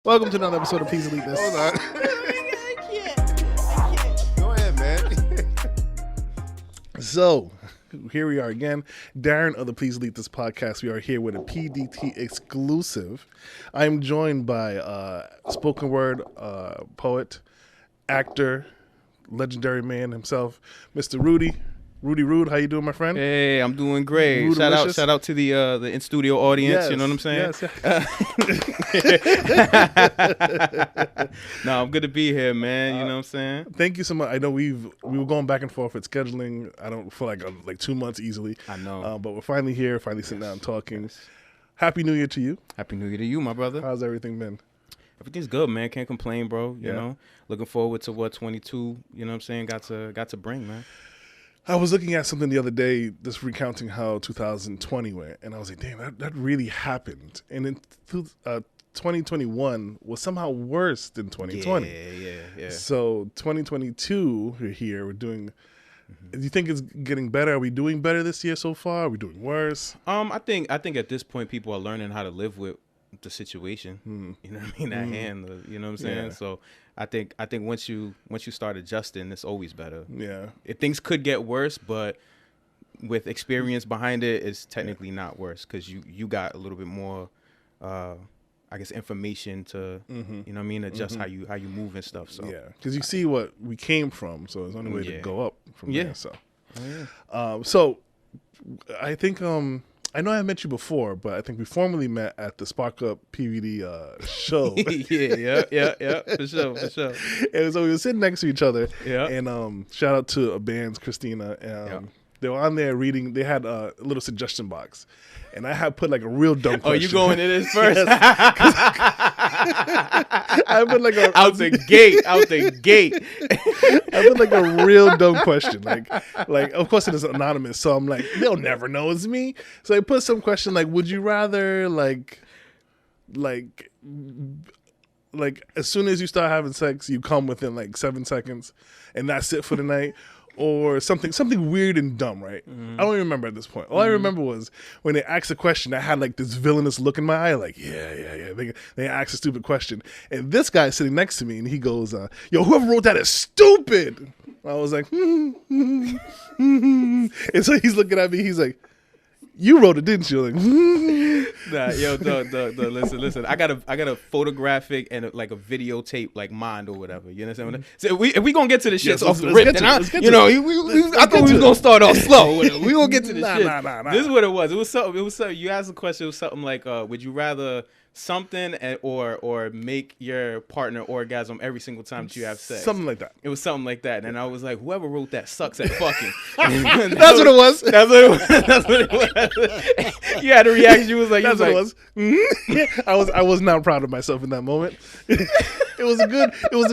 Welcome to another episode of Please Delete This. Hold on. I can't. Go ahead, man. So, here we are again. Darren of the Please Delete This podcast. We are here with a PDT exclusive. I'm joined by spoken word poet, actor, legendary man himself, Mr. Rudy. Rudy Rude, how you doing, my friend? Hey, I'm doing great. Rudelicious. Shout out to the in studio audience. Yes, You know what I'm saying? yes. No, I'm good to be here, man. You know what I'm saying? Thank you so much. I know we were going back and forth with scheduling. I don't feel like 2 months easily. I know. But we're finally here, finally sitting down and talking. Happy New Year to you. Happy New Year to you, my brother. How's everything been? Everything's good, man. Can't complain, bro. You Yeah. know, looking forward to what 22. You know what I'm saying? Got to bring, man. I was looking at something the other day, just recounting how 2020 went, and I was like, damn, that really happened. And in 2021 was somehow worse than 2020. Yeah. So 2022, we're here, we're doing. Do you think it's getting better? Are we doing better this year so far? Are we doing worse? I think at this point people are learning how to live with the situation. You know what I mean? At hand. You know what I'm saying? Yeah. So I think once you start adjusting, it's always better. Yeah. Things could get worse, but with experience behind it, it's technically not worse because you got a little bit more, I guess, information to you know what I mean, adjust how you move and stuff. So Yeah, because you see what we came from, so it's the only way to Yeah. go up from Yeah. there. So, Oh, yeah. so I think I know I met you before, but I think we formally met at the Spark Up PVD show. yeah, for sure. And so we were sitting next to each other. Yeah. And shout out to bands, Christina. They were on there reading. They had a little suggestion box, and I had put like a real dumb question. Oh, you going to this first? I put like a out the gate. I put like a real dumb question. Like of course it is anonymous, so I'm like, they'll never know it's me. So I put some question like, would you rather like as soon as you start having sex, you come within like 7 seconds, and that's it for the night? Or something weird and dumb, right? I don't even remember at this point. All I remember was when they asked a question, I had like this villainous look in my eye, like, yeah. They asked a stupid question. And this guy sitting next to me, and he goes, yo, whoever wrote that is stupid. I was like, And so he's looking at me, he's like, you wrote it, didn't you? Like, Nah, yo, listen. I got a photographic and a videotape like mind or whatever. You understand? So if we gonna get to the shits off the rip, then I thought we was gonna start off slow. We gonna get to the shit. Nah. This is what it was. It was something. You asked a question. It was something like, would you rather something or make your partner orgasm every single time that you have sex? Something like that. It was something like that, and I was like, whoever wrote that sucks at fucking. That's what it was. That's what it was. You had a reaction. You was like, That's what it was. I was not proud of myself in that moment. It was a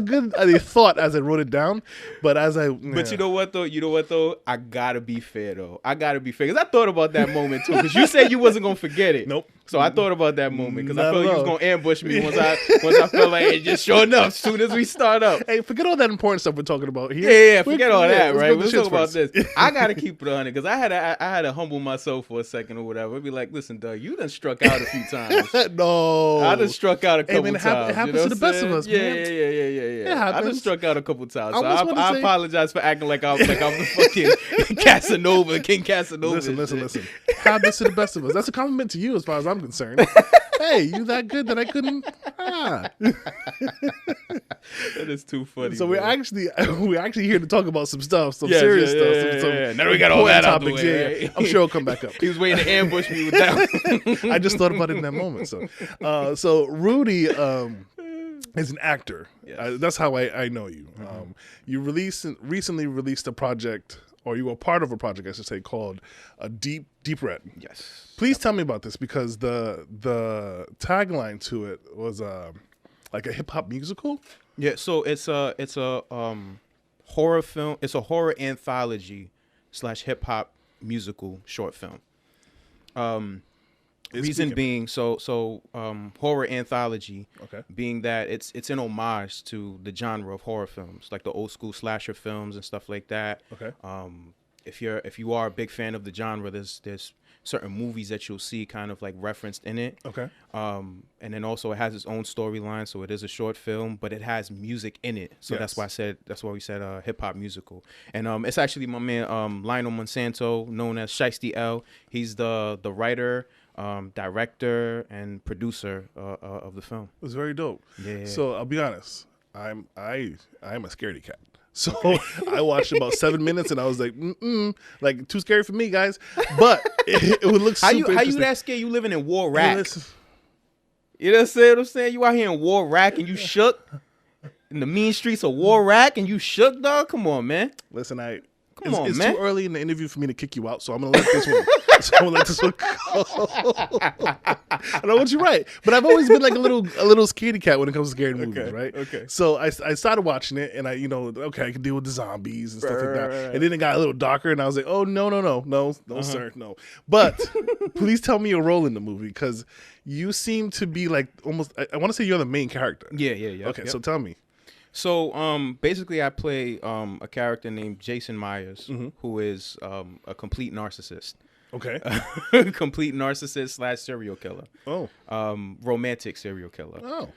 good thought as I wrote it down, but But you know what though? I gotta be fair though. Because I thought about that moment too. Because you said you wasn't gonna forget it. Nope. So I thought about that moment because I Not felt at you was all. gonna ambush me once I felt like it just sure enough. As soon as we start up. Hey, forget all that important stuff we're talking about here. Yeah, forget all that, let's right? go to Let's the talk shits about first. this. I gotta keep it 100 because I had to humble myself for a second or whatever. I'd be like, listen, Doug, you done struck out a few times. No. I done struck out a couple man, it times. happens you know to the what I'm best of saying? us, Yeah, man. yeah. I done happens. struck out a couple times. I So almost wanna I say- apologize for acting like I'm the fucking Casanova, King Casanova. Listen. Happens to the best of us. That's a compliment to you as far as I'm concerned. Hey, you that good that I couldn't? That is too funny. So man. we're actually here to talk about some stuff, some Yes, serious yeah, stuff. Some yeah. Now we got all that out the topics. way, Yeah. right? I'm sure it'll come back up. He was waiting to ambush me with that. I just thought about it in that moment. So Rudy is an actor. Yes. That's how I know you. You recently released a project, or you were part of a project, I should say, called Deep Red. Yes. Please tell me about this because the tagline to it was like a hip hop musical. Yeah, so it's a horror film. It's a horror anthology / hip hop musical short film. Reason being, so horror anthology. Okay. Being that it's an homage to the genre of horror films, like the old school slasher films and stuff like that. Okay. If you are a big fan of the genre, there's certain movies that you'll see kind of like referenced in it. Okay. And then also it has its own storyline, so it is a short film, but it has music in it. So that's why we said hip hop musical. And it's actually my man Lionel Monsanto, known as Shiesty L. He's the writer, director, and producer of the film. It was very dope. Yeah. So I'll be honest, I'm a scaredy cat. So I watched about 7 minutes and I was like, like too scary for me, guys. But it would look super interesting. How you that scared? You living in War Rack. You know what I'm saying? You out here in War Rack and you shook in the mean streets of War Rack and you shook, dog. Come on, man. Listen, Come on, it's man. too early in the interview for me to kick you out, so I'm gonna let this one. So I'm gonna let this one go. I know what you're right, but I've always been like a little scaredy cat when it comes to scary movies, right? Okay. So I started watching it, and I can deal with the zombies and stuff like that. Right. And then it got a little darker, and I was like, oh no, sir, no. But please tell me your role in the movie, because you seem to be like almost. I want to say you're the main character. Yeah. Okay, so tell me. So basically I play a character named Jason Myers, who is a complete narcissist. Okay. Complete narcissist / serial killer. Oh. Romantic serial killer. Oh.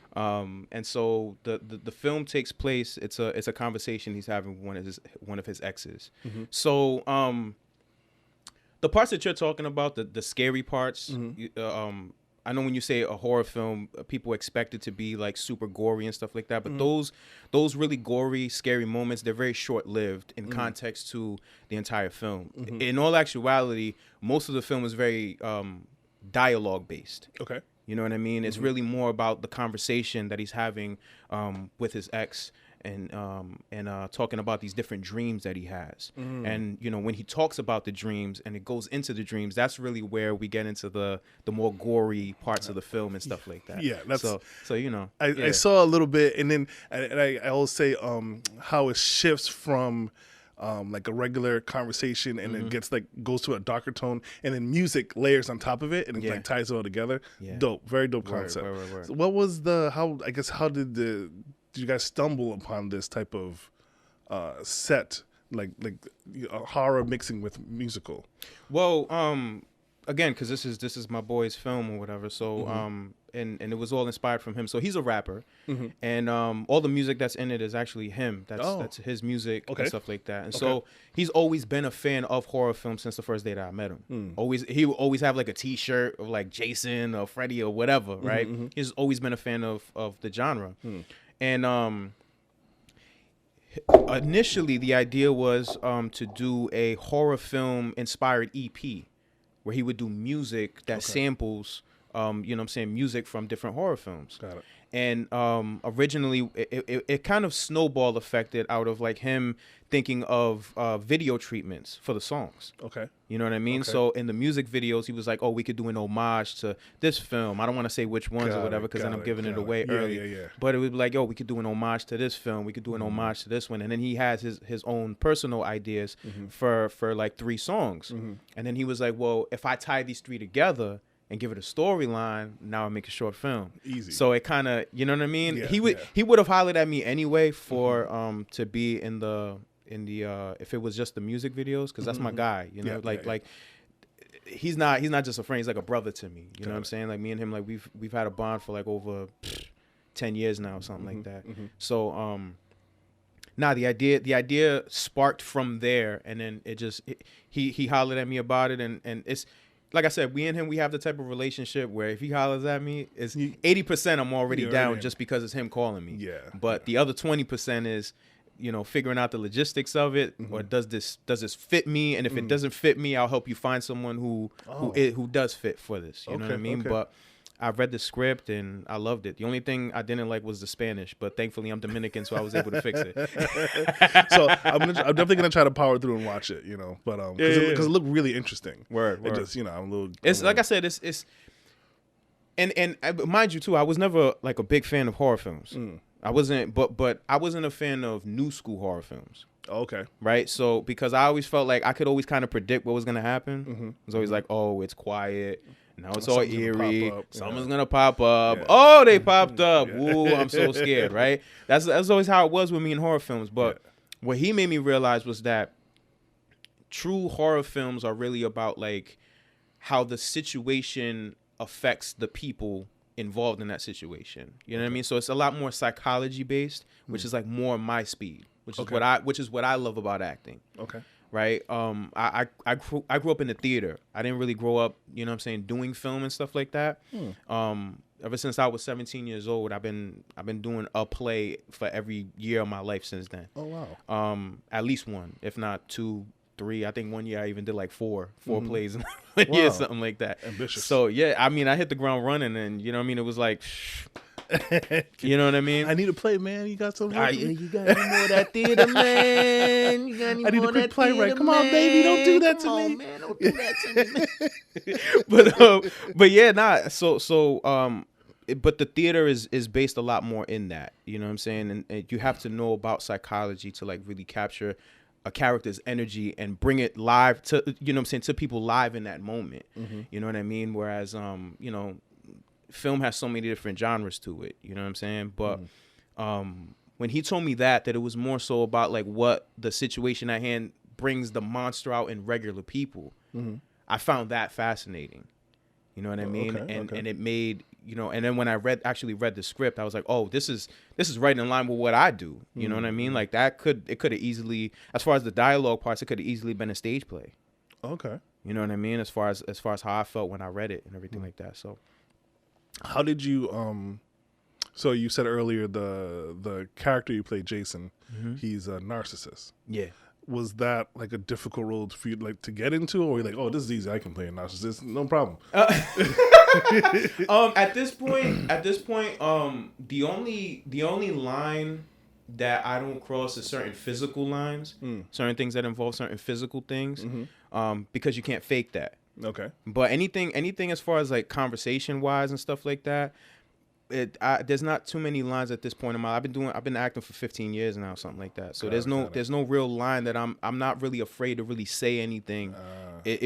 And so the film takes place. It's a conversation he's having with one of his exes. So the parts that you're talking about, the scary parts, I know when you say a horror film, people expect it to be like super gory and stuff like that. But those really gory, scary moments, they're very short-lived in context to the entire film. In all actuality, most of the film is very dialogue-based. Okay. You know what I mean? It's really more about the conversation that he's having with his ex and talking about these different dreams that he has. And, when he talks about the dreams and it goes into the dreams, that's really where we get into the more gory parts of the film and stuff like that. Yeah. That's so I saw a little bit, and then I always say how it shifts from like a regular conversation, and it gets goes to a darker tone, and then music layers on top of it, and it like ties it all together. Yeah. Dope, very dope concept. Word. So what was how did you guys stumble upon this type of set, like horror mixing with musical? Well, again, because this is my boy's film or whatever. So and it was all inspired from him. So he's a rapper, and all the music that's in it is actually him. That's his music and stuff like that. And so he's always been a fan of horror films since the first day that I met him. He would always have like a T-shirt of like Jason or Freddy or whatever, right? He's always been a fan of the genre. And initially the idea was to do a horror film inspired EP where he would do music that samples music from different horror films. Got it. And originally it kind of snowball affected out of like him thinking of video treatments for the songs. Okay. You know what I mean? Okay. So in the music videos, he was like, oh, we could do an homage to this film. I don't want to say which ones or whatever because then I'm giving it away early. Yeah. But it would be like, yo, we could do an homage to this film. We could do an homage to this one. And then he has his own personal ideas for like 3 songs. And then he was like, well, if I tie these 3 together and give it a storyline, now I make a short film. Easy. So it kind of, you know what I mean? Yeah, he would have hollered at me anyway for to be in the if it was just the music videos, because that's my guy. You know, like he's not just a friend. He's like a brother to me. You know what I'm saying? Like me and him, like we've had a bond for like over 10 years now, or something like that. So the idea sparked from there, and then he hollered at me about it, and it's. Like I said, we and him, we have the type of relationship where if he hollers at me, it's 80% I'm already down just because it's him calling me. Yeah. But the other 20% is, figuring out the logistics of it, or does this fit me? And if it doesn't fit me, I'll help you find someone who does fit for this. You know what I mean? Okay. But I read the script and I loved it. The only thing I didn't like was the Spanish, but thankfully I'm Dominican, so I was able to fix it. So I'm definitely gonna try to power through and watch it, but because it looked really interesting. Word. It just, I'm a little. It's like I said, it's and mind you too, I was never like a big fan of horror films. I wasn't, but I wasn't a fan of new school horror films. Okay. Right. So because I always felt like I could always kind of predict what was gonna happen. It was always like, oh, it's quiet. Now it's all eerie. Someone's gonna pop up. Yeah. Oh, they popped up. Ooh, I'm so scared. Right. That's always how it was with me in horror films. But what he made me realize was that true horror films are really about like how the situation affects the people involved in that situation. You know what I mean? So it's a lot more psychology based, which is like more my speed, which is what I love about acting. Okay. Right. I grew up in the theater. I didn't really grow up, you know what I'm saying, doing film and stuff like that. Ever since I was 17 years old, I've been doing a play for every year of my life since then. Oh wow. At least one, if not 2, 3. I think one year I even did like four plays in one year, something like that. Ambitious. So yeah, I mean, I hit the ground running, and you know what I mean. It was like, you know what I mean. I need a play, man. You got something? You got any more of that theater, man? You got any I need more a quick that play, theater, right? Come on, baby, don't do that Come to on, me. man, don't do that to me. But yeah, nah. But the theater is based a lot more in that. You know what I'm saying? And you have to know about psychology to like really capture a character's energy and bring it live to, you know what I'm saying, to people live in that moment. You know what I mean? Whereas, you know, film has so many different genres to it. You know what I'm saying? But when he told me that it was more so about like what the situation at hand brings the monster out in regular people, I found that fascinating. You know what I mean? And it made, you know, and then when I actually read the script, I was like, oh, this is right in line with what I do. You know what I mean? Like it could have easily, as far as the dialogue parts, it could have easily been a stage play. Okay. You know what I mean? As far as how I felt when I read it and everything like that. So how did you so you said earlier the character you played, Jason, he's a narcissist. Yeah. Was that like a difficult role for you like to get into, or were you like, oh, this is easy, I can play a narcissist, no problem? At this point, the only line that I don't cross is certain physical lines, certain things that involve certain physical things, because you can't fake that. Okay. But anything as far as like conversation wise and stuff like that, there's not too many lines at this point in my life. I've been acting for 15 years now, something like that. So there's no real line that I'm not really afraid to really say anything,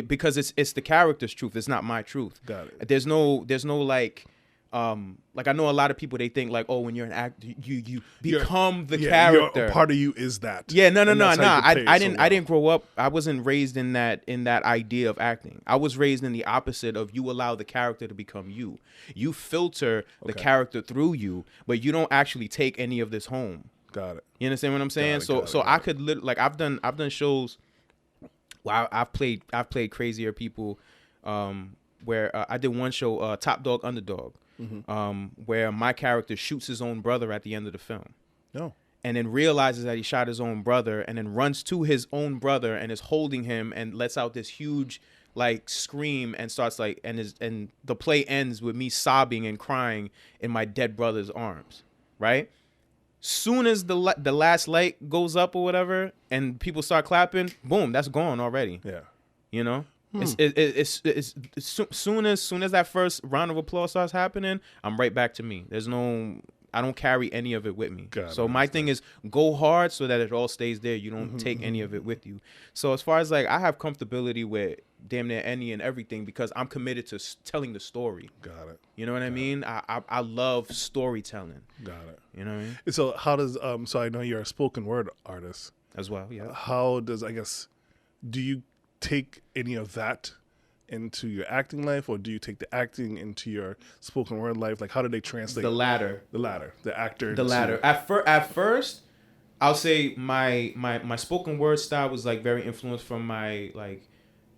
because it's the character's truth. It's not my truth. Got it. There's no like I know a lot of people, they think like, oh, when you're an actor, you become the character. A part of you is that. Yeah, no. I didn't grow up. I wasn't raised in that idea of acting. I was raised in the opposite of you allow the character to become you. You filter the character through you, but you don't actually take any of this home. Got it. You understand what I'm saying? I could like I've done shows. Well, I've played crazier people. Where I did one show, Top Dog Underdog. Where my character shoots his own brother at the end of the film. No. And then realizes that he shot his own brother, and then runs to his own brother and is holding him and lets out this huge like scream and starts like and the play ends with me sobbing and crying in my dead brother's arms, right? Soon as the last light goes up or whatever and people start clapping, boom, that's gone already. Yeah. You know? It's soon as that first round of applause starts happening, I'm right back to me. I don't carry any of it with me. So my thing is go hard so that it all stays there. You don't take any of it with you. So as far as like, I have comfortability with damn near any and everything because I'm committed to telling the story. Got it. You know what I mean? I love storytelling. Got it. You know what I mean? So how does so I know you're a spoken word artist as well. Yeah. How does, I guess, do you take any of that into your acting life, or do you take the acting into your spoken word life? Like, how do they translate? The latter. The actor. The latter. At first, I'll say my spoken word style was like very influenced from my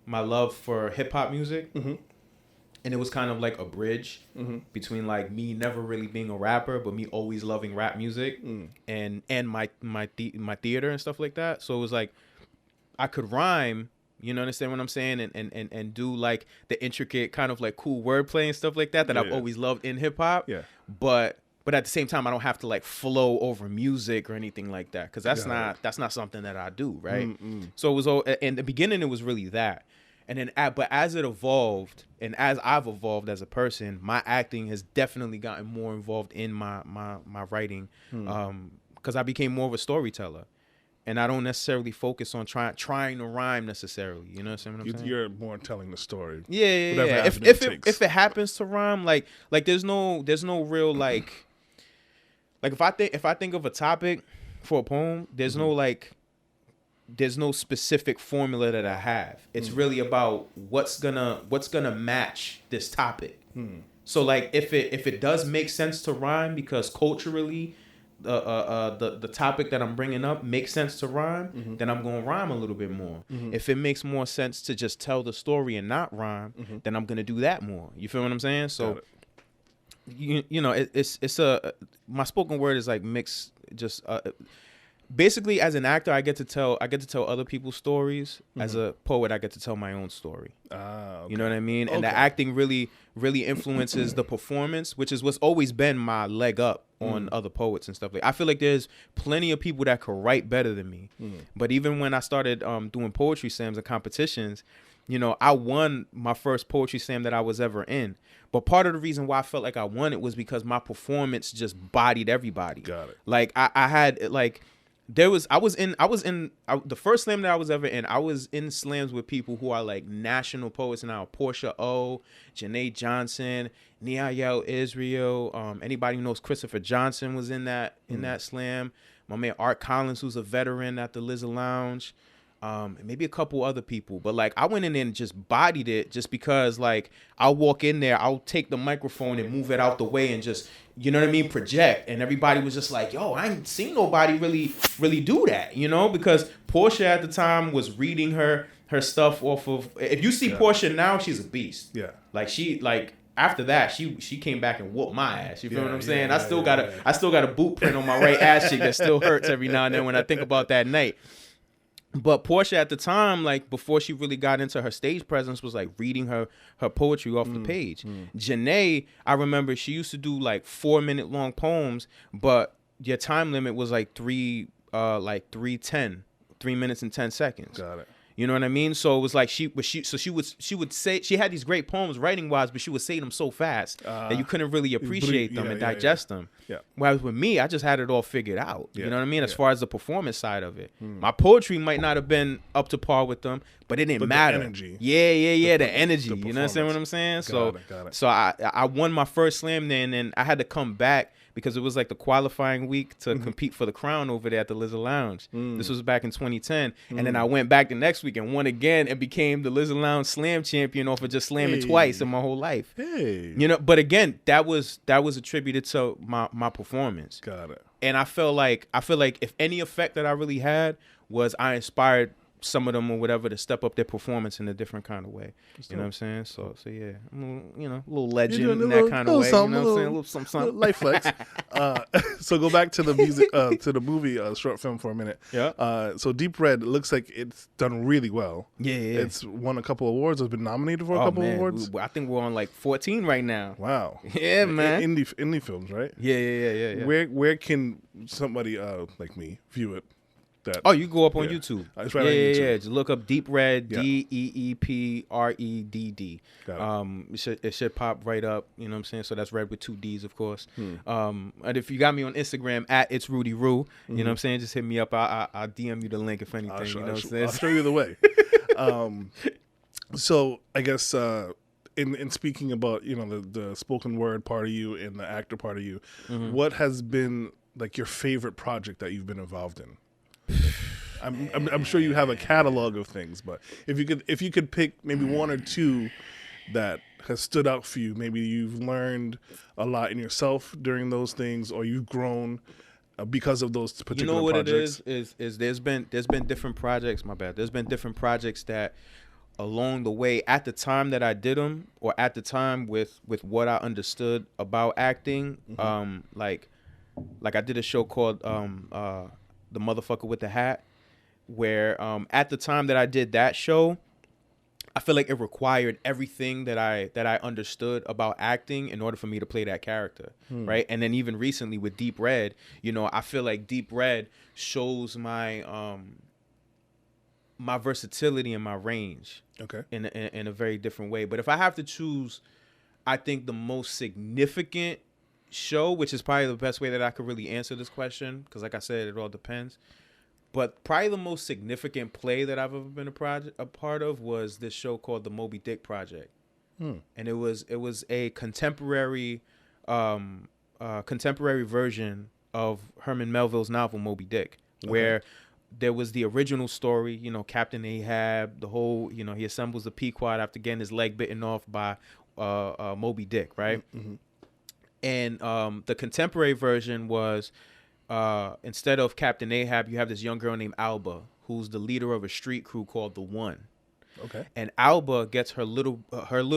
love for hip hop music, and it was kind of like a bridge between like me never really being a rapper, but me always loving rap music, and my theater and stuff like that. So it was like I could rhyme. You know, understand what I'm saying? And do like the intricate kind of like cool wordplay and stuff like that I've always loved in hip hop. Yeah. But at the same time, I don't have to like flow over music or anything like that. Cause that's not something that I do. Right. So it was in the beginning, it was really that. And then, but as it evolved and as I've evolved as a person, my acting has definitely gotten more involved in my writing. Cause I became more of a storyteller. And I don't necessarily focus on trying to rhyme necessarily. You know what I'm saying? You're more telling the story. Yeah. If it happens to rhyme, like there's no real like if I think of a topic for a poem, there's no like there's no specific formula that I have. It's really about what's gonna match this topic. So like if it does make sense to rhyme because culturally the topic that I'm bringing up makes sense to rhyme, then I'm gonna rhyme a little bit more. If it makes more sense to just tell the story and not rhyme, then I'm gonna do that more. You feel what I'm saying? So you know it's a my spoken word is like mixed. Just basically as an actor, I get to tell other people's stories. As a poet, I get to tell my own story. Okay. You know what I mean? And the acting really influences the performance, which is what's always been my leg up on other poets and stuff. Like I feel like there's plenty of people that could write better than me. But even when I started doing poetry slams and competitions, you know, I won my first poetry slam that I was ever in. But part of the reason why I felt like I won it was because my performance just bodied everybody. Got it. Like I had like I was in the first slam that I was ever in. I was in slams with people who are like national poets now. Portia O, Janae Johnson, Niayel Israel. Anybody who knows Christopher Johnson was in that slam. My man Art Collins, who's a veteran at the Lizard Lounge. Maybe a couple other people, but like I went in there and just bodied it just because like I'll walk in there, I'll take the microphone and move it out the way and just, you know what I mean, project. And everybody was just like, yo, I ain't seen nobody really do that, you know, because Portia at the time was reading her stuff off of, if you see Portia now, she's a beast. Yeah. Like after that, she came back and whooped my ass. You feel what I'm saying? I still got a boot print on my right ass cheek that still hurts every now and then when I think about that night. But Portia at the time, like before she really got into her stage presence, was like reading her poetry off the page. Janae, I remember she used to do like 4-minute long poems, but your time limit was like 3 minutes and 10 seconds. Got it. You know what I mean? So it was like she would say, she had these great poems writing wise, but she would say them so fast that you couldn't really appreciate them and digest them. Yeah. Whereas with me, I just had it all figured out. You know what I mean? As far as the performance side of it, my poetry might not have been up to par with them, but it didn't matter. The energy. Yeah, the energy. You understand what I'm saying? Got it. So I won my first slam there, and then I had to come back because it was like the qualifying week to compete for the crown over there at the Lizard Lounge. This was back in 2010. And then I went back the next week and won again and became the Lizard Lounge slam champion off of just slamming twice in my whole life. Hey. You know, but again, that was attributed to my performance. Got it. And I feel like if any effect that I really had was I inspired some of them or whatever to step up their performance in a different kind of way. You know what I'm saying? So yeah, I'm a little legend in that kind of way. You know what I'm saying? A little something. Life flex. So go back to the music, to the movie short film for a minute. Yeah. So Deep Red looks like it's done really well. Yeah. It's won a couple awards. It's been nominated for a couple awards. I think we're on like 14 right now. Wow. Yeah, man. Indie films, right? Yeah. Where can somebody like me view it? You go up on YouTube. It's right on YouTube. Yeah. Just look up Deep Red, DEEPREDD. It should pop right up. You know what I'm saying? So that's red with 2 D's, of course. And if you got me on Instagram at It's Rudy Roo, you know what I'm saying? Just hit me up. I'll DM you the link if anything. You know what I'm saying? I'll show you the way. So I guess in speaking about the spoken word part of you and the actor part of you, what has been like your favorite project that you've been involved in? I'm sure you have a catalog of things, but if you could pick maybe 1 or 2 that has stood out for you, maybe you've learned a lot in yourself during those things, or you've grown because of those particular projects. It is there's been different projects. My bad. There's been different projects that along the way, at the time that I did them, or at the time with what I understood about acting, like I did a show called The Motherfucker with the Hat, where at the time that I did that show, I feel like it required everything that I understood about acting in order for me to play that character, right? And then even recently with Deep Red, I feel like Deep Red shows my my versatility and my range, in a very different way. But if I have to choose, I think the most significant show, which is probably the best way that I could really answer this question, because like I said, it all depends. But probably the most significant play that I've ever been a part of was this show called The Moby Dick Project, and it was a contemporary version of Herman Melville's novel Moby Dick, where there was the original story, you know, Captain Ahab, the whole, you know, he assembles the Pequod after getting his leg bitten off by Moby Dick, right? Mm-hmm. And the contemporary version was instead of Captain Ahab, you have this young girl named Alba, who's the leader of a street crew called the One. Okay. And Alba gets her little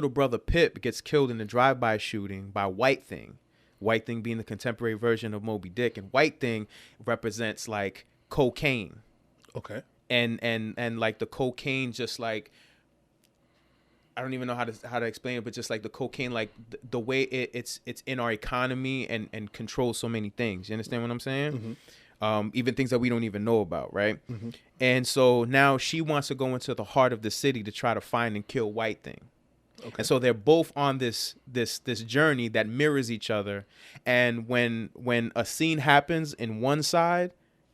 brother Pip gets killed in a drive-by shooting by White Thing. White Thing being the contemporary version of Moby Dick, and White Thing represents like cocaine. Okay. And like the cocaine, just like, I don't even know how to explain it, but just like the cocaine, like the way it's in our economy and controls so many things. You understand what I'm saying? Mm-hmm. Even things that we don't even know about, right? Mm-hmm. And so now she wants to go into the heart of the city to try to find and kill White Thing. Okay. And so they're both on this journey that mirrors each other. And when a scene happens in one side,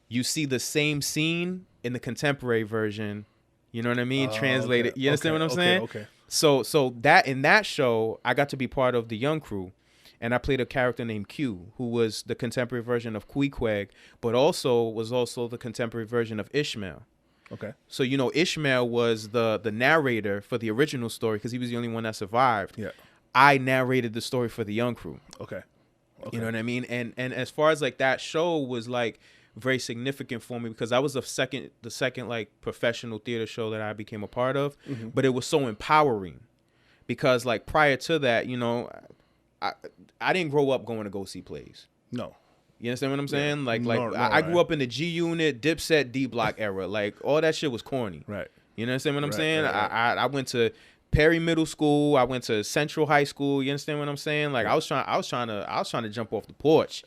you see the same scene in the contemporary version. You know what I mean? Translated. Okay. You understand what I'm saying? Okay. So that in that show, I got to be part of the young crew, and I played a character named Q, who was the contemporary version of Queequeg, but was also the contemporary version of Ishmael. Okay. So, you know, Ishmael was the narrator for the original story because he was the only one that survived. Yeah. I narrated the story for the young crew. Okay. You know what I mean? And as far as like that show was like very significant for me because that was the second like professional theater show that I became a part of. Mm-hmm. But it was so empowering because like prior to that, you know, I didn't grow up going to go see plays. No. You understand what I'm saying? Yeah. Like I grew up in the G Unit, Dipset, D Block era. Like all that shit was corny. Right. You understand what I'm saying? Right. I went to Perry Middle School. I went to Central High School. You understand what I'm saying? Like I was trying to jump off the porch.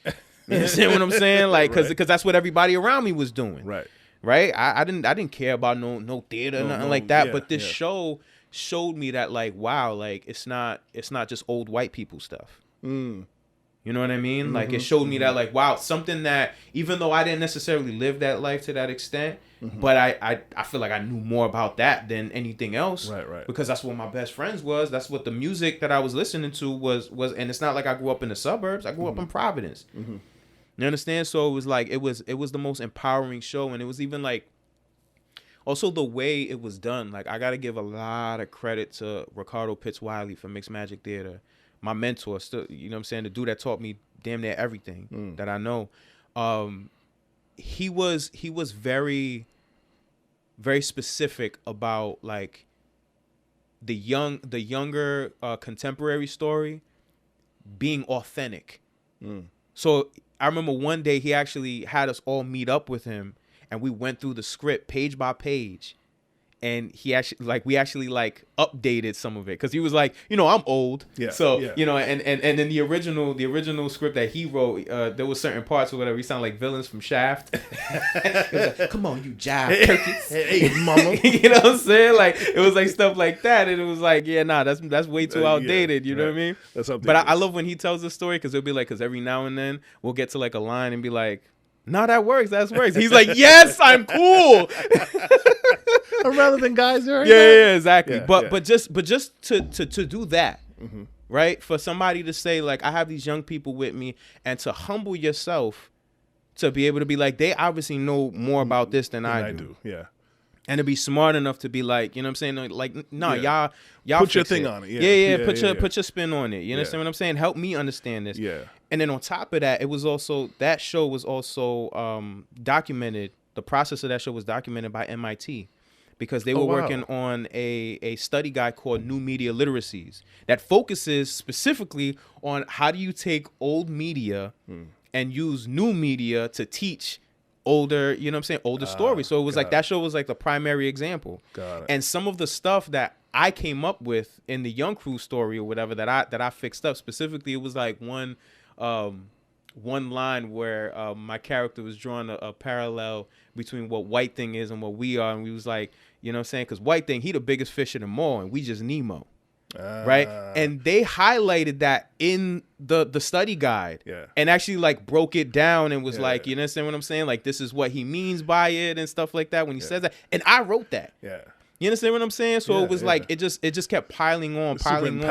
You understand what I'm saying? Like because that's what everybody around me was doing. Right. Right. I didn't care about no theater, nothing like that. Yeah, but this show showed me that like wow, like it's not just old white people stuff. You know what I mean? Mm-hmm. Like it showed me that like wow, something that even though I didn't necessarily live that life to that extent, mm-hmm. but I feel like I knew more about that than anything else. Right. Because that's what my best friends was. That's what the music that I was listening to was. And it's not like I grew up in the suburbs. I grew mm-hmm. up in Providence. Mm-hmm. You understand? So it was like it was the most empowering show, and it was even like also the way it was done. Like I got to give a lot of credit to Ricardo Pitts Wiley for Mixed Magic Theater. My mentor, still, you know what I'm saying? The dude that taught me damn near everything that I know. He was very, very specific about like the younger contemporary story being authentic. So I remember one day he actually had us all meet up with him and we went through the script page by page. And we actually updated some of it because he was like, you know, I'm old, so you know, and in the original script that he wrote, there was certain parts or whatever. He sounded like villains from Shaft. He was like, come on, you jive turkeys, hey mama, you know what I'm saying? Like it was like stuff like that, and it was like, yeah, nah, that's way too outdated. You know what I mean? That's something. But I love when he tells the story because it'll be like, because every now and then we'll get to like a line and be like, no, that works. He's like, yes, I'm cool. Rather than guys there. Yeah, exactly. But just to do that, mm-hmm. right? For somebody to say like, I have these young people with me, and to humble yourself to be able to be like, they obviously know more about this than I do. Yeah. And to be smart enough to be like, you know what I'm saying? Like, no, y'all put your thing on it. Yeah. Put your spin on it. You understand what I'm saying? Help me understand this. Yeah. And then on top of that, that show was also documented. The process of that show was documented by MIT because they were working on a study guide called New Media Literacies that focuses specifically on how do you take old media and use new media to teach older, you know what I'm saying, older stories. So it was like that show was like the primary example. Got it. And some of the stuff that I came up with in the Young Crew story or whatever that I fixed up specifically, it was like one line where my character was drawing a parallel between what White Thing is and what we are, and we was like, you know what I'm saying, because White Thing, he the biggest fish in the mall and we just Nemo. Right, and they highlighted that in the study guide, and actually like broke it down and was like, you understand what I'm saying? Like this is what he means by it and stuff like that when he says that. And I wrote that. Yeah. You understand what I'm saying? So it was like it just kept piling on, and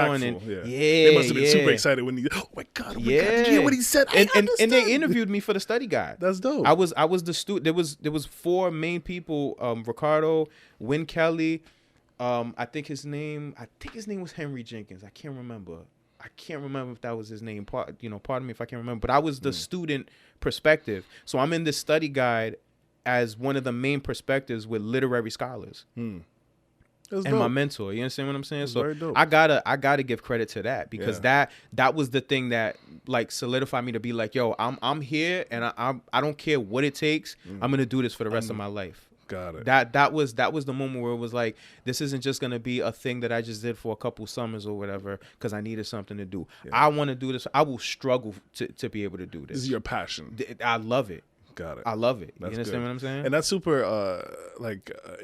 they must have been super excited when you. Oh my god! Did you hear what he said? And they interviewed me for the study guide. That's dope. I was the student. There was 4 main people: Ricardo, Win Kelly. I think his name was Henry Jenkins. I can't remember if that was his name. Pardon me if I can't remember. But I was the student perspective. So I'm in this study guide as one of the main perspectives with literary scholars. And dope. My mentor, you understand what I'm saying? So I gotta give credit to that, because that was the thing that like solidified me to be like, yo, I'm here, and I don't care what it takes. I'm gonna do this for the rest of my life. Got it. That was the moment where it was like, this isn't just gonna be a thing that I just did for a couple summers or whatever because I needed something to do. I want to do this. I will struggle to be able to do this. This is your passion. I love it. Got it. I love it. That's you understand good. what I'm saying? And that's super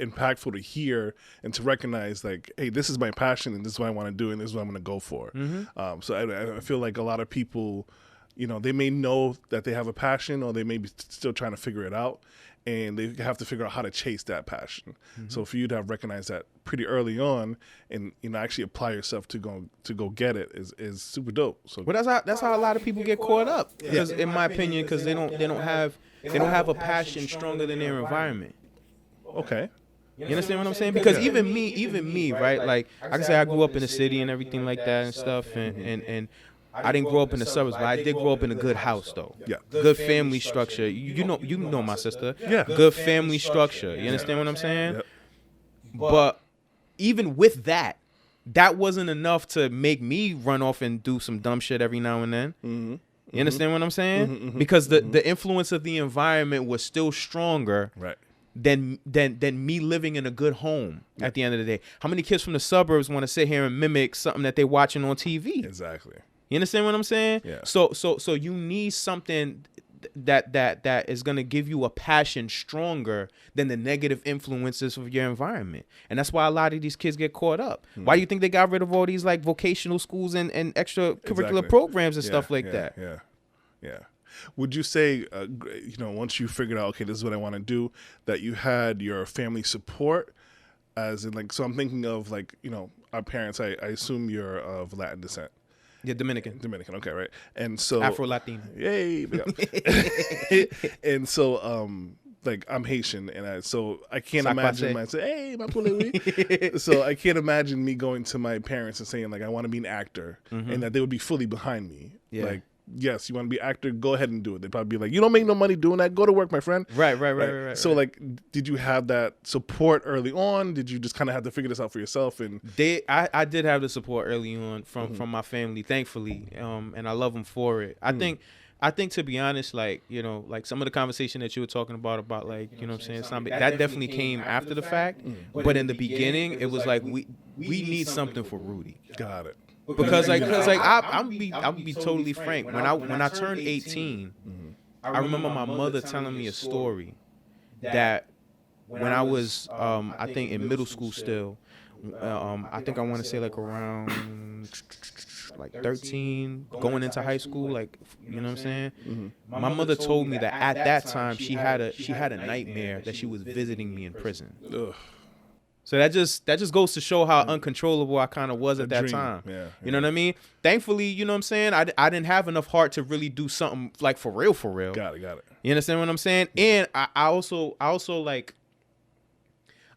impactful to hear and to recognize, like, hey, this is my passion and this is what I want to do and this is what I'm going to go for. So I feel like a lot of people, they may know that they have a passion, or they may be still trying to figure it out, and they have to figure out how to chase that passion. So for you to have recognized that pretty early on, and actually apply yourself to go get it is super dope. So, but that's how a lot of people get caught up. Because in my opinion, because they don't have a passion stronger than their environment. Okay. You understand what I'm saying? Because even me, right? Like I can say I grew up in the city and everything like that and stuff, and I didn't grow up in the suburbs, but I did grow up in a good house though. Yeah. Good family structure. You know my sister. Yeah. Good family structure. You understand what I'm saying? Yep. But even with that wasn't enough to make me run off and do some dumb shit every now and then. You understand what I'm saying? Because the influence of the environment was still stronger than me living in a good home at the end of the day. How many kids from the suburbs want to sit here and mimic something that they're watching on TV? Exactly. You understand what I'm saying? Yeah. So you need something that is going to give you a passion stronger than the negative influences of your environment. And that's why a lot of these kids get caught up. Why do you think they got rid of all these like vocational schools and extracurricular programs and stuff like that? Yeah. Would you say, once you figured out, okay, this is what I want to do, that you had your family support, as in like, so I'm thinking of like, our parents, I assume you're of Latin descent. Yeah, Dominican. Okay, right. And so Afro-Latino. Yay. And so like I'm Haitian, and I can't imagine so I can't imagine me going to my parents and saying like I want to be an actor, and that they would be fully behind me. Yeah. Like, yes, you want to be an actor, go ahead and do it. They'd probably be like, you don't make no money doing that, go to work, my friend. Right. So like, did you have that support early on? Did you just kind of have to figure this out for yourself? And I did have the support early on from my family, thankfully, and I love them for it. I think to be honest, like, like some of the conversation that you were talking about like, you know what I'm saying, that definitely came after the fact. But in the beginning, it was like we need something for Rudy. Got it. Because I'm be totally frank. When I turned 18, I remember my mother telling me a story that when I was I think in middle school still, I think I want to say like around like 13, going into high school, like, you know what I'm saying? My mother told me that at that time she had a nightmare that she was visiting me in prison. Ugh. So that just goes to show how uncontrollable I kind of was at that time. Yeah. You know what I mean? Thankfully, you know what I'm saying, I didn't have enough heart to really do something like for real. Got it. You understand what I'm saying? And I also like,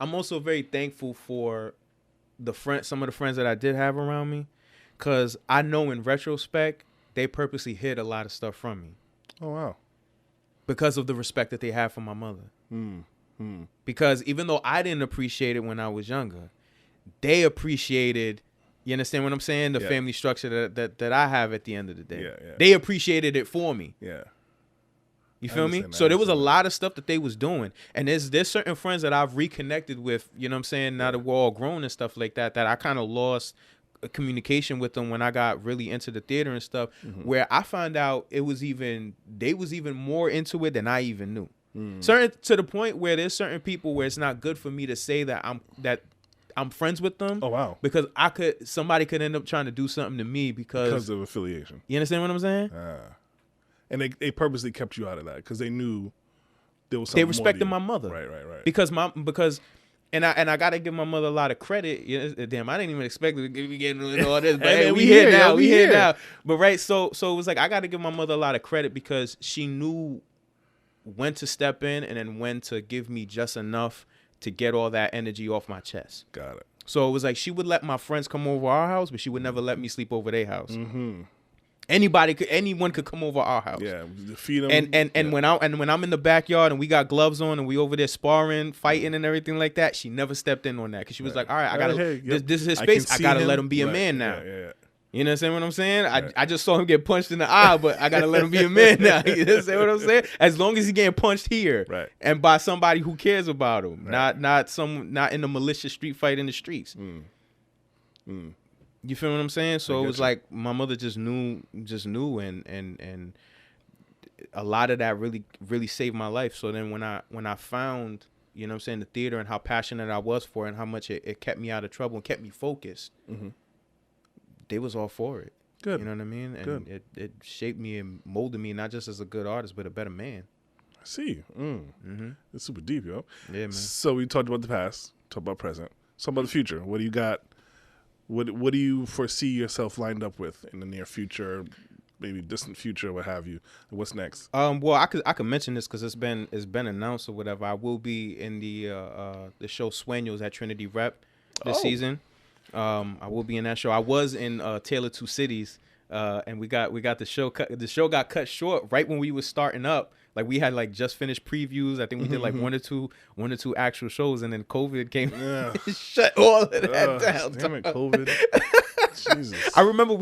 I'm also very thankful for some of the friends that I did have around me, because I know in retrospect they purposely hid a lot of stuff from me. Oh wow. Because of the respect that they have for my mother. Because even though I didn't appreciate it when I was younger, they appreciated, you understand what I'm saying, the family structure that I have at the end of the day. They appreciated it for me. You feel me? So there was a lot of stuff that they was doing. And there's certain friends that I've reconnected with, you know what I'm saying, now that we're all grown and stuff like that I kind of lost communication with them when I got really into the theater and stuff, where I found out they was even more into it than I even knew. Certain to the point where there's certain people where it's not good for me to say that I'm friends with them. Oh wow! Because somebody could end up trying to do something to me because of affiliation. You understand what I'm saying? And they purposely kept you out of that because they knew there was something. They respected my mother. Right. Because And I gotta give my mother a lot of credit. You know, damn, I didn't even expect to be getting all this, but hey, we here now. We here now. But right, so it was like I gotta give my mother a lot of credit because she knew when to step in and then when to give me just enough to get all that energy off my chest. Got it. So it was like she would let my friends come over our house, but she would never let me sleep over their house. Mm-hmm. Anyone could come over our house. Yeah, feed them. And when I'm in the backyard and we got gloves on and we over there sparring, fighting and everything like that, she never stepped in on that because she was like, all right, I gotta this is his space. I gotta let him be a man now. Yeah. You know what I'm saying? Right. I just saw him get punched in the eye, but I gotta let him be a man now. You know what I'm saying? As long as he's getting punched here, right, and by somebody who cares about him, right. not in a malicious street fight in the streets. You feel what I'm saying? So it was like my mother just knew, and a lot of that really saved my life. So then when I found, you know what I'm saying, the theater and how passionate I was for it and how much it kept me out of trouble and kept me focused. Mm-hmm. They was all for it. Good. You know what I mean? And it shaped me and molded me not just as a good artist, but a better man. I see. Mm-hmm. It's super deep, yo. Yeah, man. So we talked about the past, talked about present. Talk about the future. What do you got? What do you foresee yourself lined up with in the near future, maybe distant future, what have you? What's next? Well, I could mention this because it's been announced or whatever. I will be in the show Sueños at Trinity Rep this season. I will be in that show. I was in Tale of Two Cities, and we got the show cut. The show got cut short right when we was starting up. Like we had like just finished previews. I think we did like one or two actual shows, and then COVID came and shut all of that down. Damn it, COVID. Jesus. I remember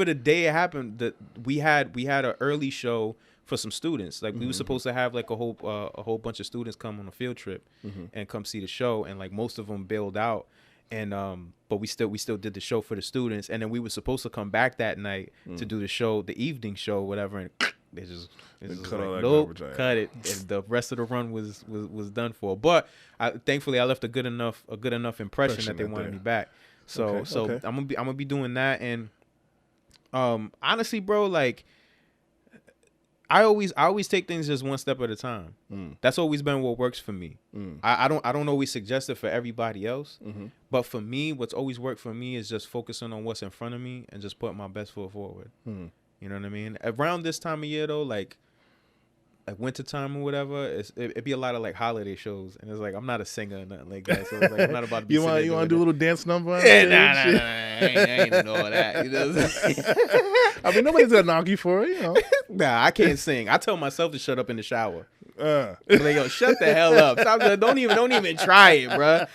the day it happened that we had an early show for some students. Like we were supposed to have like a whole bunch of students come on a field trip and come see the show, and like most of them bailed out. And but we still did the show for the students, and then we were supposed to come back that night to do the show, the evening show, whatever. And they just cut like, nope, cut it. And the rest of the run was done for. But thankfully, I left a good enough impression that they wanted me back. So I'm gonna be doing that. And honestly, bro, like I always take things just one step at a time. That's always been what works for me. I don't always suggest it for everybody else, but for me, what's always worked for me is just focusing on what's in front of me and just putting my best foot forward. You know what I mean? Around this time of year though, like winter time or whatever, it'd be a lot of like holiday shows, and it's like I'm not a singer or nothing like that, so it's like I'm not about to be. You want to do a little dance number? Nah, I ain't doing all that. You know what I'm saying? I mean, nobody's gonna knock you for it, you know. Nah, I can't sing. I tell myself to shut up in the shower. Like, yo, shut the hell up. Stop, don't even try it, bro.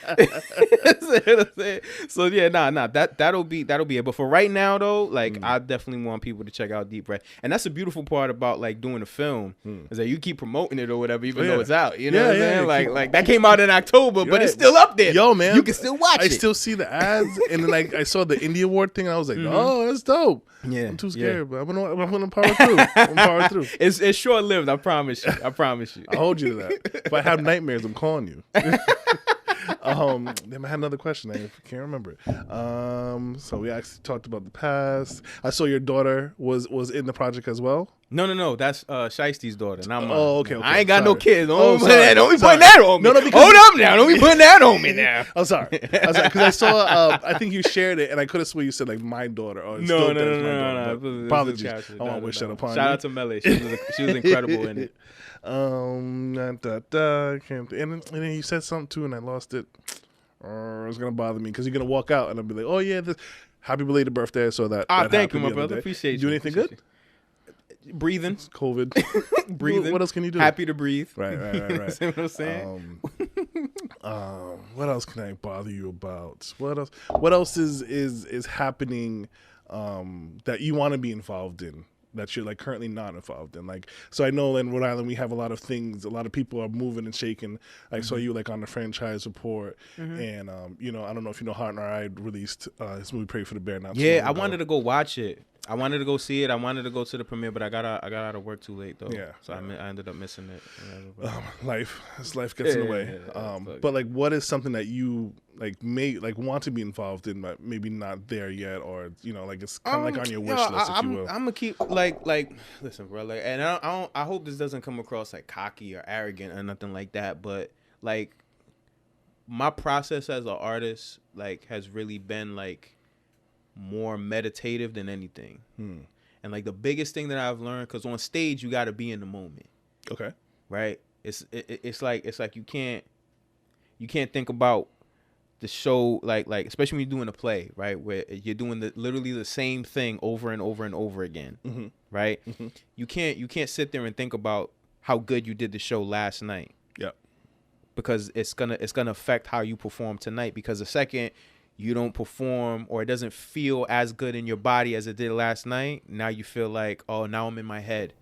So yeah, nah. That'll be it. But for right now though, like I definitely want people to check out Deep Breath, and that's the beautiful part about like doing a film is that you keep promoting it or whatever, even though it's out. You know what I'm saying? Like that came out in October, but it's still up there. Yo, man, you can still watch it. I still see the ads, and then like I saw the Indie Award thing, and I was like, oh, that's dope. Yeah, I'm too scared, but I'm gonna power through. It's short lived. I promise you. I hold you to that. If I have nightmares, I'm calling you. Then I had another question. I can't remember it. So we actually talked about the past. I saw your daughter was in the project as well. No. That's Shiesty's daughter, not mine. Oh, okay. I ain't got no kids. Don't be putting sorry. that on me. No, hold up now. Don't be putting that on me now. I'm sorry. Because I saw. I think you shared it, and I could have sworn you said like my daughter. Or No. Apologies. I want to wish that upon you. Shout out to Melly. She was incredible in it. And then you said something too, and I lost it. It's gonna bother me because you're gonna walk out, and I'll be like, "Oh yeah, happy belated birthday!" So that. Thank you, my brother. Appreciate you. Do anything good? Breathing. It's COVID. Breathing. What else can you do? Happy to breathe. Right. See what I'm saying? What else can I bother you about? What else is happening that you want to be involved in that you're like currently not involved in? Like, so I know in Rhode Island we have a lot of things. A lot of people are moving and shaking. I saw you like on the franchise report, and I don't know if you know Heart and I released his movie Pray for the Bear. I wanted to go watch it. I wanted to go see it. I wanted to go to the premiere, but I got out of work too late though. Yeah, so I ended up missing it. Life gets in the way. But like, what is something that you want to be involved in, but maybe not there yet, or like it's kind of like on your wish list, if you will. I'm gonna keep like listen, bro. Like, and I hope this doesn't come across like cocky or arrogant or nothing like that, but like my process as an artist like has really been like more meditative than anything. And like the biggest thing that I've learned, because on stage you got to be in the moment. Okay. Right. It's like you can't think about the show like especially when you're doing a play, right, where you're doing literally the same thing over and over and over again. Right. You can't sit there and think about how good you did the show last night. Yeah. Because it's gonna affect how you perform tonight. Because the second you don't perform or it doesn't feel as good in your body as it did last night, now you feel like, oh, now I'm in my head.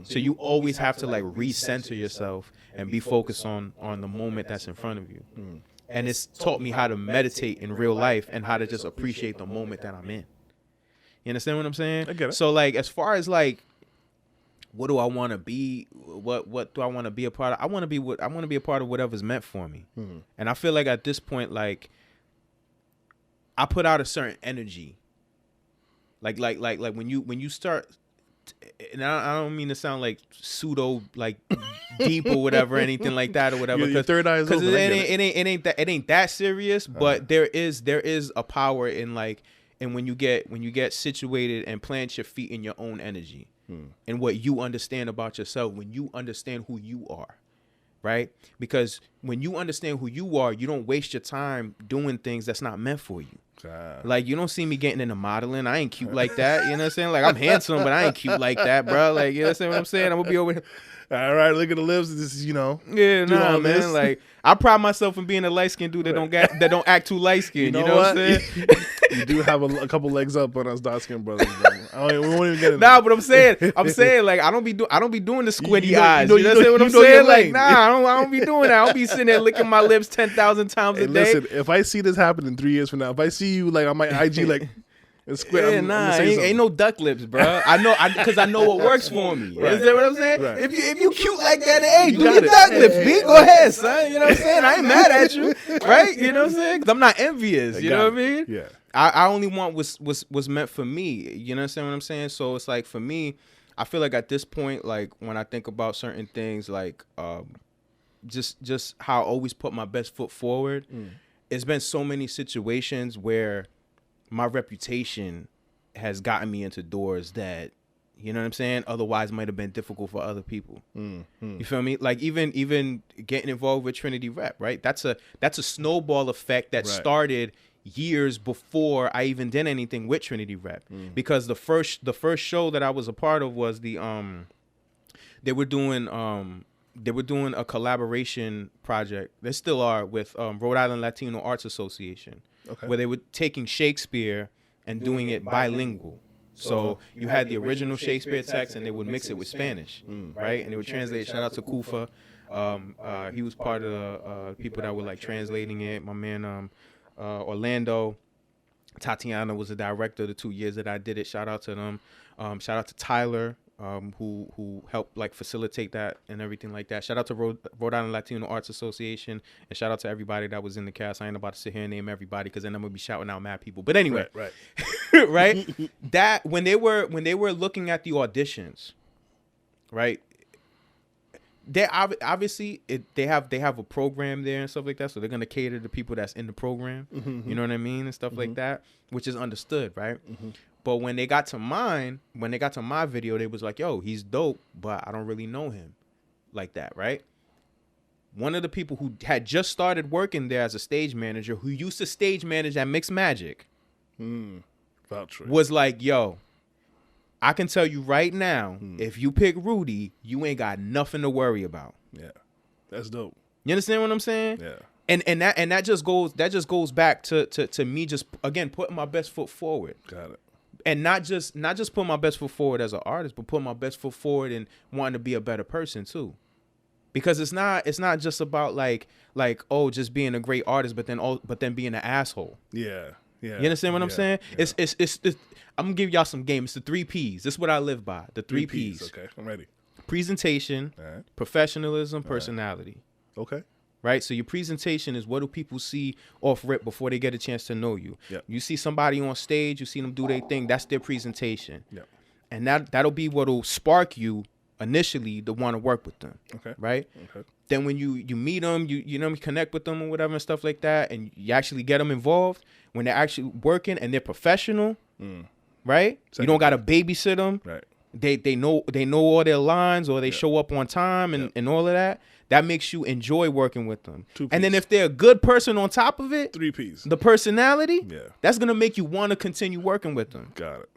So you always have to like recenter yourself and be focused on the moment that's in front of you. And it's taught me how to meditate in real life and how to just appreciate the moment that I'm in. You understand what I'm saying? I get it. So like as far as like what do I want to be? What do I want to be a part of? I want to be a part of whatever's meant for me. And I feel like at this point, like I put out a certain energy. Like when you start, and I don't mean to sound like pseudo like deep or whatever, anything like that or whatever. Your third eye is open. It ain't that serious. But there is a power in like, and when you get situated and plant your feet in your own energy. And what you understand about yourself, when you understand who you are, right? Because when you understand who you are, you don't waste your time doing things that's not meant for you. Like, you don't see me getting into modeling. I ain't cute like that. You know what I'm saying? Like, I'm handsome, but I ain't cute like that, bro. Like, you know what I'm saying? I'm gonna be over here. All right, look at the lips. This is, Yeah, nah, man. Like, I pride myself in being a light skinned dude that don't act too light skinned. You know what I'm saying? You do have a couple legs up on us dark skinned brothers. We won't even get into but I'm saying, like, I don't be doing the squinty eyes. You know what I'm saying? Like, nah, I don't be doing that. I don't be sitting there licking my lips 10,000 times a day. Listen, if I see this happen in 3 years from now, if I see you like on my IG, like. Ain't no duck lips, bro. I know, because I know what works for me. You understand what I'm saying? Right. If you cute like that, hey, do your duck lips, B. Go ahead, son. You know what I'm saying? I ain't mad at you, right? You know what I'm saying? Because I'm not envious. You know what I mean? Yeah. I only want what's meant for me. You understand what I'm saying? So it's like for me, I feel like at this point, like when I think about certain things, like just how I always put my best foot forward. It's been so many situations where my reputation has gotten me into doors that, you know what I'm saying, otherwise might have been difficult for other people. You feel me? Like even getting involved with Trinity Rep, right? That's a snowball effect that started years before I even did anything with Trinity Rep. Because the first show that I was a part of was they were doing a collaboration project. They still are with Rhode Island Latino Arts Association. Okay. Where they were taking Shakespeare and doing it bilingual. So you had the original Shakespeare text and they would mix it with Spanish, right? And they would translate. Shout out to Kufa. He was part of the people that were like translating it. My man Orlando. Tatiana was the director the 2 years that I did it. Shout out to them. Shout out to Tyler. Who helped like facilitate that and everything like that. Shout out to Rhode Island Latino Arts Association, and shout out to everybody that was in the cast. I ain't about to sit here and name everybody because then I'm gonna be shouting out mad people. But anyway, right. Right? That when they were looking at the auditions, right? They obviously they have a program there and stuff like that, so they're gonna cater to people that's in the program. You know what I mean, and stuff like that, which is understood, right? But when they got to my video, they was like, yo, he's dope, but I don't really know him like that, right? One of the people who had just started working there as a stage manager, who used to stage manage at Mixed Magic, was like, yo, I can tell you right now, if you pick Rudy, you ain't got nothing to worry about. Yeah, that's dope. You understand what I'm saying? Yeah. And that just goes back to me just again putting my best foot forward. Got it. And not just put my best foot forward as an artist, but put my best foot forward and wanting to be a better person too. Because it's not just about like just being a great artist, but then being an asshole. Yeah. You understand what I'm saying? Yeah. It's I'm gonna give y'all some game. It's the 3 P's. This is what I live by. The 3 P's. Okay, I'm ready. Presentation, professionalism, personality. Okay. Right? So your presentation is what do people see off rip before they get a chance to know you. Yep. You see somebody on stage, you see them do their thing, that's their presentation. Yep. And that'll be what'll spark you initially to want to work with them. Okay. Right. Okay. Then when you meet them, you know, connect with them or whatever and stuff like that, and you actually get them involved when they're actually working and they're professional. Right. You don't got to babysit them. Right. They know all their lines, or they show up on time and all of that. That makes you enjoy working with them. 2 Ps. And then if they're a good person on top of it, 3 Ps. the personality, Yeah. that's gonna make you want to continue working with them. Got it.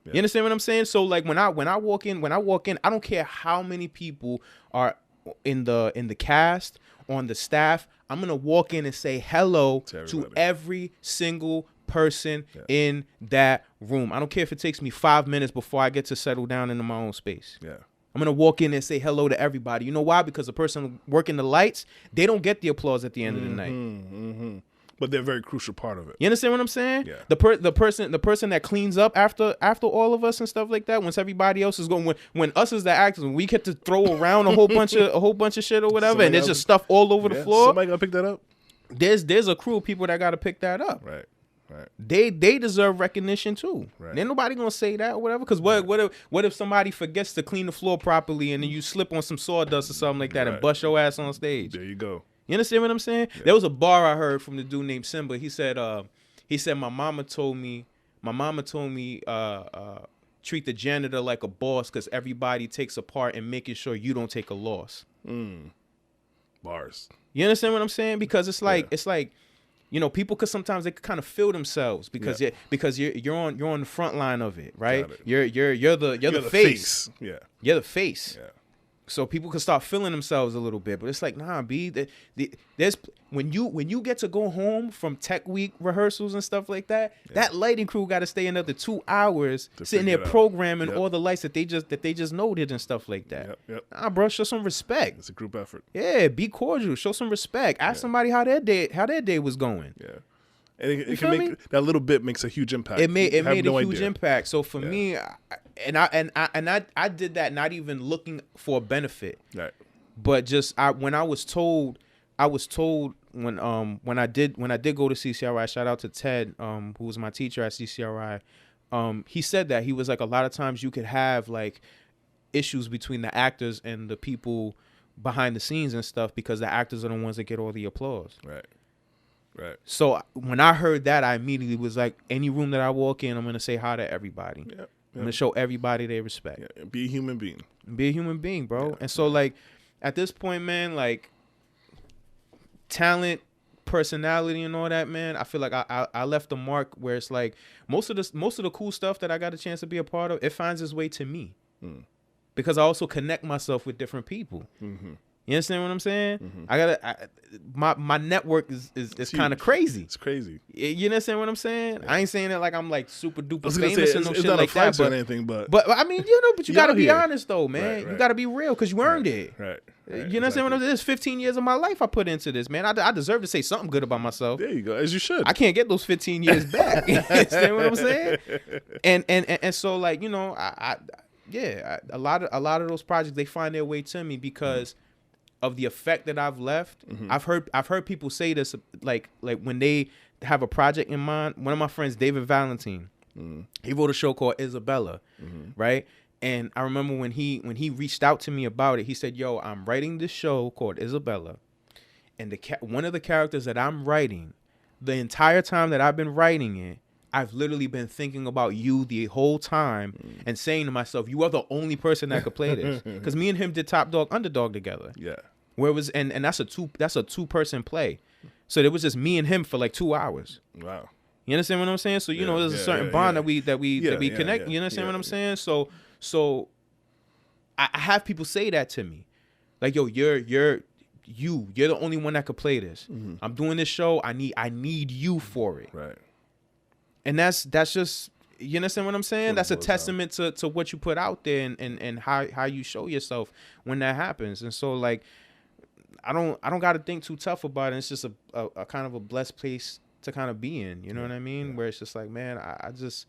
Yeah. You understand what I'm saying? So like when I walk in, I don't care how many people are in the cast, on the staff. I'm gonna walk in and say hello to every single person in that room. I don't care if it takes me 5 minutes before I get to settle down into my own space. Yeah. I'm gonna walk in and say hello to everybody. You know why? Because the person working the lights, they don't get the applause at the end of the night. But they're a very crucial part of it. You understand what I'm saying? Yeah. The person that cleans up after all of us and stuff like that. Once everybody else is going, when us as the actors, when we get to throw around a whole bunch of shit or whatever, and there's just stuff all over the floor. Somebody gotta pick that up. There's a crew of people that gotta pick that up. Right. Right. They deserve recognition too. Right. Ain't nobody gonna say that or whatever. Because what if somebody forgets to clean the floor properly and then you slip on some sawdust or something like that and bust your ass on stage? There you go. You understand what I'm saying? Yeah. There was a bar I heard from the dude named Simba. He said my mama told me treat the janitor like a boss because everybody takes a part in making sure you don't take a loss. Bars. You understand what I'm saying? Because it's like you know, people could sometimes they could kind of feel themselves because you're on the front line of it, right? You're the face. Yeah. You're the face. Yeah. So people can start feeling themselves a little bit, but it's like, nah, there's when you get to go home from tech week rehearsals and stuff like that, that lighting crew got to stay another 2 hours sitting there programming all the lights that they just noted and stuff like that. Yep. Nah, bro, show some respect. It's a group effort. Yeah, be cordial, show some respect. Ask somebody how their day was going. Yeah. And it can make that little bit makes a huge impact. It made a huge impact. So for me, I did that not even looking for a benefit. Right. But just when I was told when I did go to CCRI, shout out to Ted, who was my teacher at CCRI. He said that he was like, a lot of times you could have like issues between the actors and the people behind the scenes and stuff because the actors are the ones that get all the applause. Right. Right. So when I heard that, I immediately was like, any room that I walk in, I'm gonna say hi to everybody. Yeah. I'm gonna show everybody their respect. Yeah. Be a human being. Be a human being, bro. Yeah. And so like at this point, man, like talent, personality, and all that, man, I feel like I left a mark where it's like most of the cool stuff that I got a chance to be a part of, it finds its way to me because I also connect myself with different people. Mm-hmm. You understand what I'm saying? Mm-hmm. My network is kind of crazy. It's crazy. You understand what I'm saying? Yeah. I ain't saying that like I'm like super duper famous and no it's shit not like a flex that. Or anything, but I mean, but you gotta be honest though, man. Right. You gotta be real because you earned it. Right. You understand what I'm saying? There's 15 years of my life I put into this, man. I deserve to say something good about myself. There you go, as you should. I can't get those 15 years back. You understand what I'm saying? And so like, you know, a lot of those projects, they find their way to me because of the effect that I've left. Mm-hmm. I've heard people say this like when they have a project in mind. One of my friends, David Valentine, he wrote a show called Isabella, right? And I remember when he reached out to me about it, he said, "Yo, I'm writing this show called Isabella, and one of the characters that I'm writing, the entire time that I've been writing it, I've literally been thinking about you the whole time and saying to myself, you are the only person that could play this." Because me and him did Top Dog Underdog together. Yeah. Where it was and that's a two person play. So it was just me and him for like 2 hours. Wow. You understand what I'm saying? So you know there's a certain bond that we connect. You understand what I'm saying? So I have people say that to me. Like, yo, you're the only one that could play this. Mm-hmm. I'm doing this show. I need you for it. Right. And that's just, you understand what I'm saying? That's a testament to what you put out there and how you show yourself when that happens. And so like I don't got to think too tough about it. It's just a kind of a blessed place to kind of be in, you know what I mean? Yeah. Where it's just like, man, I just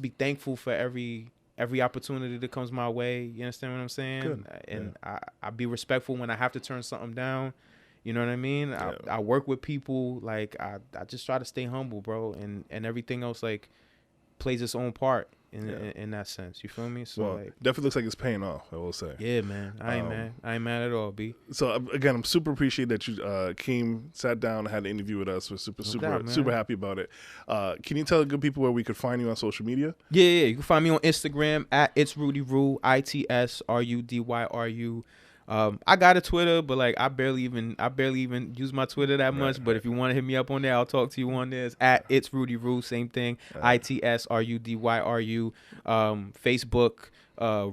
be thankful for every opportunity that comes my way. You understand what I'm saying? Good. And I be respectful when I have to turn something down. You know what I mean? Yeah. I work with people. Like I just try to stay humble, bro. And everything else like plays its own part. in that sense. You feel me? So Well, like, definitely looks like it's paying off, I will say. yeah, man. I ain't mad at all, B. So again, I'm super appreciate that you came, sat down, had an interview with us. We're super happy about it. Can you tell the good people where we could find you on social media? Yeah. You can find me on Instagram at It's Rudy Rue, ITSRUDYRU. I got a Twitter, but like I barely even use my Twitter that much. But if you want to hit me up on there, I'll talk to you on there. It's at It's Rudy Rue, same thing. ITSRUDYRU. Facebook,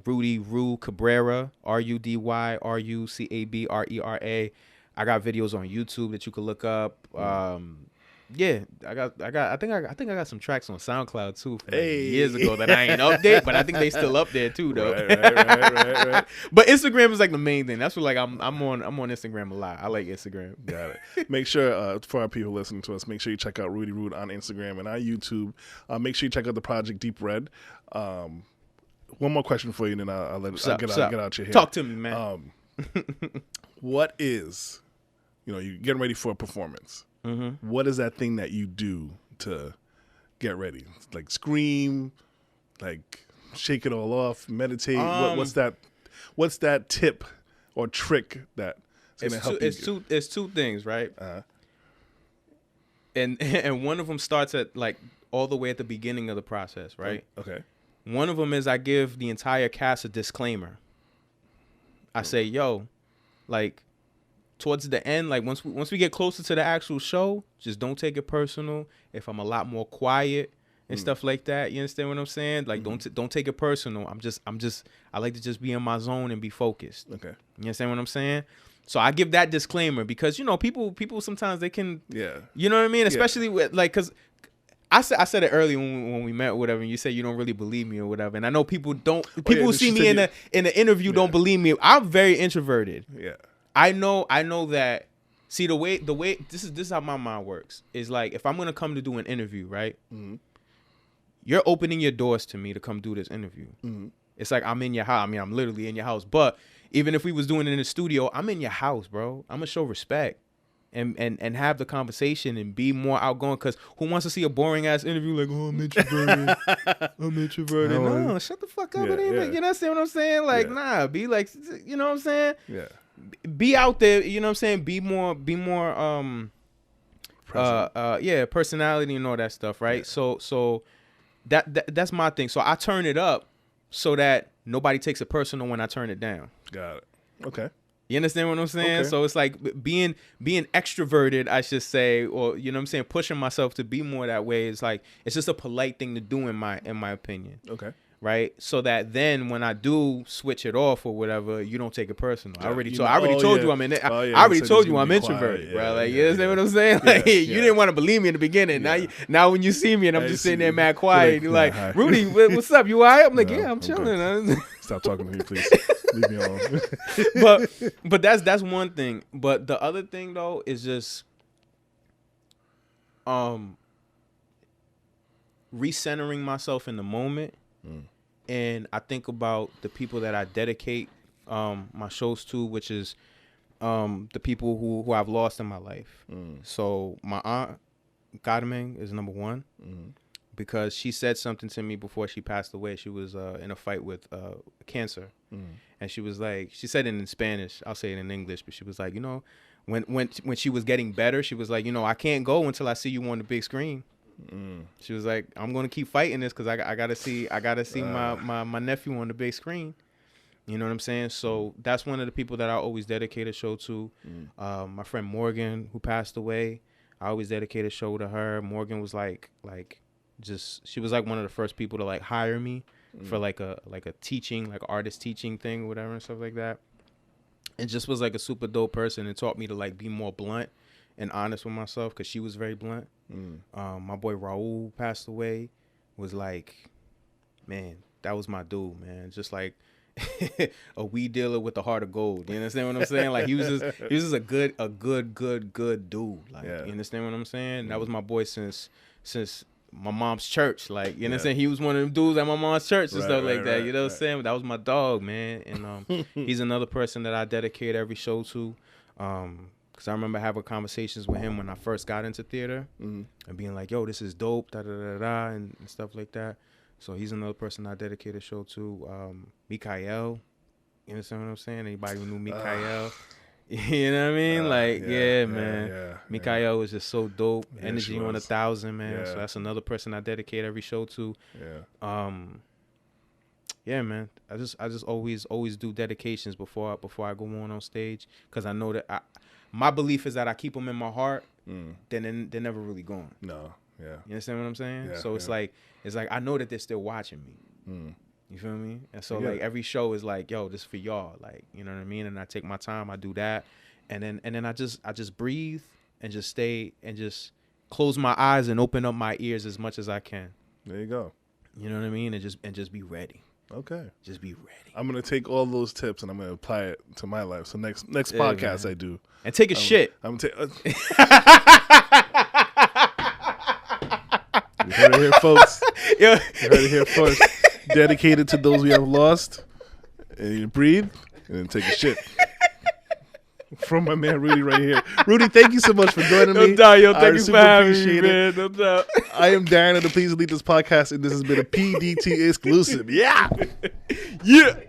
Rudy Rue Cabrera, RUDYRUCABRERA. I got videos on YouTube that you can look up. Yeah, I think I got some tracks on SoundCloud too from years ago that I ain't update, but I think they still up there too though. Right. But Instagram is like the main thing. That's what like I'm on Instagram a lot. I like Instagram. Got it. Make sure for our people listening to us, make sure you check out Rudy Rude on Instagram and on YouTube. Make sure you check out the project Deep Red. One more question for you, and then I'll get out your hair. Talk to me, man. What is, you're getting ready for a performance. Mm-hmm. What is that thing that you do to get ready? Like scream, like shake it all off, meditate. What's that tip or trick that's gonna help you? It's two things, right? And one of them starts at like all the way at the beginning of the process, right? Okay. One of them is I give the entire cast a disclaimer. I say, yo, like, towards the end, like once we get closer to the actual show, just don't take it personal. If I'm a lot more quiet and stuff like that, you understand what I'm saying? Like don't take it personal. I like to just be in my zone and be focused. Okay. You understand what I'm saying? So I give that disclaimer because people sometimes they can you know what I mean? Especially with like cuz I said it earlier when we met or whatever, and you said you don't really believe me or whatever. And I know people who see me in the interview don't believe me. I'm very introverted. Yeah. I know that. See the way this is how my mind works. Is like if I'm gonna come to do an interview, right? Mm-hmm. You're opening your doors to me to come do this interview. Mm-hmm. It's like I'm in your house. I mean, I'm literally in your house. But even if we was doing it in the studio, I'm in your house, bro. I'm gonna show respect and have the conversation and be more outgoing. Cause who wants to see a boring ass interview like, oh, I'm introverted. I'm introverted. No, shut the fuck up. You know what I'm saying? Like, nah, be like, you know what I'm saying? Yeah. Be out there, you know what I'm saying? Be more personality and all that stuff, right? Yeah. So that's my thing. So I turn it up so that nobody takes it personal when I turn it down. Got it. Okay. You understand what I'm saying? Okay. So it's like being extroverted, I should say, or you know what I'm saying, pushing myself to be more that way is like it's just a polite thing to do in my opinion. Okay. Right, so that then when I do switch it off or whatever, you don't take it personal. I already told you I'm in it. I already told you I'm introverted, bro. Like you understand what I'm saying? Like you didn't want to believe me in the beginning. Now when you see me and I'm just sitting there mad quiet, you're like, Rudy, what's up? You all right? I'm like, yeah, I'm chilling. Stop talking to me, please. Leave me alone. but that's one thing. But the other thing though is just recentering myself in the moment. And I think about the people that I dedicate my shows to, which is the people who I've lost in my life. So my aunt, Carmen, is number one because she said something to me before she passed away. She was in a fight with cancer. And she was like, she said it in Spanish. I'll say it in English, but she was like, when she was getting better, she was like, I can't go until I see you on the big screen. She was like, I'm gonna keep fighting this because I gotta see my nephew on the big screen. You know what I'm saying? So that's one of the people that I always dedicate a show to. My friend Morgan, who passed away, I always dedicate a show to her. Morgan was she was like one of the first people to like hire me for like a teaching, like artist teaching thing or whatever and stuff like that. And just was like a super dope person and taught me to like be more blunt and honest with myself because she was very blunt. My boy Raul passed away, was like, man, that was my dude, man. Just like a weed dealer with the heart of gold. You understand what I'm saying? Like he was just a good dude. Like you understand what I'm saying? That was my boy since my mom's church. Like you understand? He was one of them dudes at my mom's church and stuff like that. You know what I'm saying? That was my dog, man. And he's another person that I dedicate every show to. Because I remember having conversations with him when I first got into theater and being like, yo, this is dope, and stuff like that. So he's another person I dedicate a show to. Mikael, you understand what I'm saying? Anybody who knew Mikael? You know what I mean? Man. Yeah, Mikael was just so dope. Yeah, Energy on 1,000, man. Yeah. So that's another person I dedicate every show to. Yeah. Yeah, man. I just always do dedications before I go on stage, because I know that my belief is that I keep them in my heart. Then they're never really gone. No. Yeah. You understand what I'm saying? Yeah, So it's like I know that they're still watching me. You feel me? And so like every show is like, yo, this is for y'all. Like, you know what I mean? And I take my time, I do that. And then I just breathe and just stay and just close my eyes and open up my ears as much as I can. There you go. You know what I mean? And just be ready. Okay. Just be ready. I'm gonna take all those tips and I'm gonna apply it to my life. So next podcast, man. I do. And take a shit. I'm gonna take. You heard it here, folks. You heard it here first. Dedicated to those we have lost. And you breathe and then take a shit. From my man Rudy right here. Rudy, thank you so much for joining me. No doubt, yo. Thank you for having me, man. No doubt. I am Darren of the Please Delete This podcast, and this has been a PDT exclusive. Yeah. Yeah.